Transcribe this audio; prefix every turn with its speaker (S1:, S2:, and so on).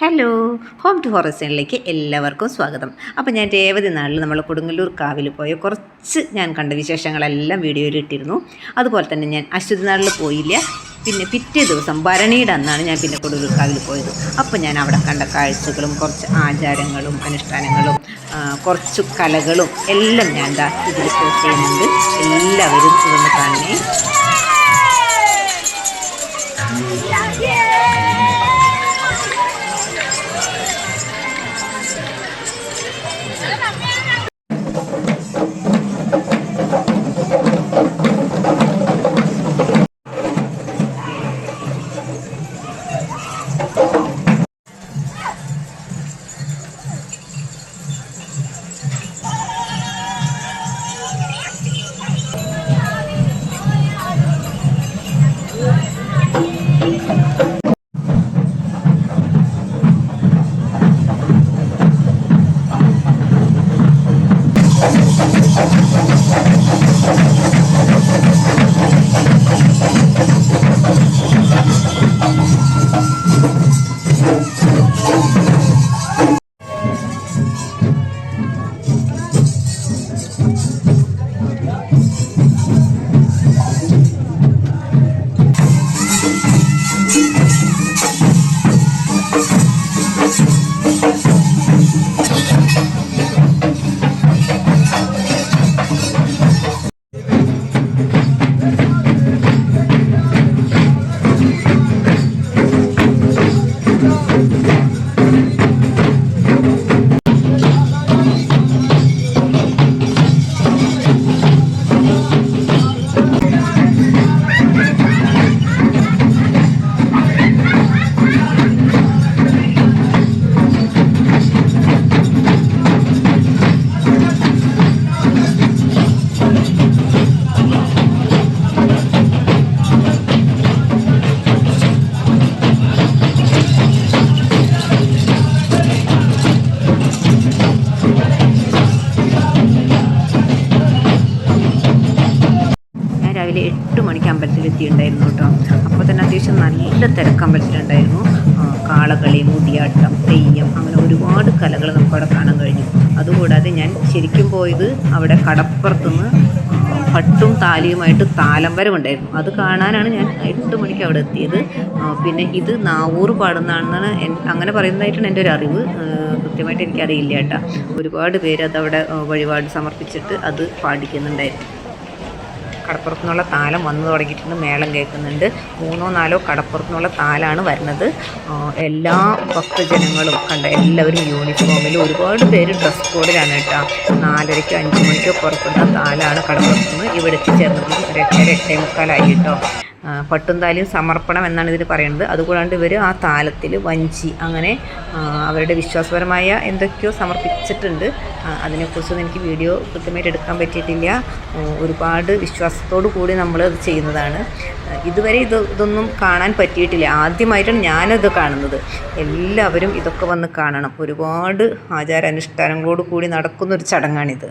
S1: Hello, home to ഫോറസ്റ്റിലേക്ക് എല്ലാവർക്കും സ്വാഗതം. അപ്പോൾ ഞാൻ രേവതി നാളിൽ നമ്മൾ കൊടുങ്ങല്ലൂർ കാവിൽ പോയ കുറച്ച് ഞാൻ കണ്ട വിശേഷങ്ങളെല്ലാം വീഡിയോയിൽ ഇട്ടിരുന്നു. അതുപോലെ തന്നെ ഞാൻ അശ്വതി നാളിൽ പോയില്ല. പിന്നെ പിറ്റേ ദിവസം ഭരണിയുടെ അന്നാണ് ഞാൻ പിന്നെ കൊടുങ്ങല്ലൂർ കാവിൽ പോയത്. അപ്പോൾ ഞാൻ അവിടെ കണ്ട കാഴ്ചകളും കുറച്ച് ആചാരങ്ങളും അനുഷ്ഠാനങ്ങളും കുറച്ച് കലകളും എല്ലാം ഞാൻ ഇതിൽ പോസ്റ്റ് ചെയ്യുന്നുണ്ട്. എല്ലാവരും ഇതൊന്ന് കാണണേ. രാവിലെ 8 മണിക്ക് അമ്പലത്തിലെത്തിയിട്ടുണ്ടായിരുന്നു കേട്ടോ. അപ്പോൾ തന്നെ അത്യാവശ്യം നല്ല തിരക്ക് അമ്പലത്തിലുണ്ടായിരുന്നു. കാളകളി, മുടിയാട്ടം, തെയ്യം, അങ്ങനെ ഒരുപാട് കലകൾ നമുക്കവിടെ കാണാൻ കഴിഞ്ഞു. അതുകൂടാതെ ഞാൻ ശരിക്കും പോയത് അവിടെ കടപ്പുറത്തുനിന്ന് പട്ടും താലിയുമായിട്ട് താലം വരവുണ്ടായിരുന്നു. അത് കാണാനാണ് ഞാൻ 8 മണിക്ക് അവിടെ എത്തിയത്. പിന്നെ ഇത് നാവൂർ പാടുന്നതാണെന്നാണ് അങ്ങനെ പറയുന്നതായിട്ടാണ് എൻ്റെ ഒരു അറിവ്. കൃത്യമായിട്ട് എനിക്കറിയില്ല കേട്ടോ. ഒരുപാട് പേര് അതവിടെ വഴിപാട് സമർപ്പിച്ചിട്ട് അത് പാടിക്കുന്നുണ്ടായിരുന്നു. കടപ്പുറത്തു നിന്നുള്ള താലം വന്നു തുടങ്ങിയിട്ടുണ്ട്. മേളം കേൾക്കുന്നുണ്ട്. 3 or 4 കടപ്പുറത്തു നിന്നുള്ള താലാണ് വരുന്നത്. എല്ലാ ഭക്തജനങ്ങളും കണ്ട എല്ലാവരും യൂണിഫോമിൽ, ഒരുപാട് പേര് ഡ്രസ് കോഡിലാണ് കേട്ടോ. 4:30-5 മണിക്കോ പുറപ്പെടുന്ന താലാണ് കടപ്പുറത്ത് നിന്ന് ഇവിടെ എത്തിച്ചേർന്നത്. 8:45 കേട്ടോ. പട്ടും താലിയും സമർപ്പണം എന്നാണ് ഇതിൽ പറയുന്നത്. അതുകൂടാണ്ട് ഇവർ ആ താലത്തിൽ വഞ്ചി, അങ്ങനെ അവരുടെ വിശ്വാസപരമായ എന്തൊക്കെയോ സമർപ്പിച്ചിട്ടുണ്ട്. അതിനെക്കുറിച്ചൊന്നും എനിക്ക് വീഡിയോ കൃത്യമായിട്ട് എടുക്കാൻ പറ്റിയിട്ടില്ല. ഒരുപാട് വിശ്വാസത്തോടു കൂടി നമ്മൾ അത് ചെയ്യുന്നതാണ്. ഇതുവരെ ഇതൊന്നും കാണാൻ പറ്റിയിട്ടില്ല. ആദ്യമായിട്ടാണ് ഞാനിത് കാണുന്നത്. എല്ലാവരും ഇതൊക്കെ വന്ന് കാണണം. ഒരുപാട് ആചാരാനുഷ്ഠാനങ്ങളോട് കൂടി നടക്കുന്നൊരു ചടങ്ങാണിത്.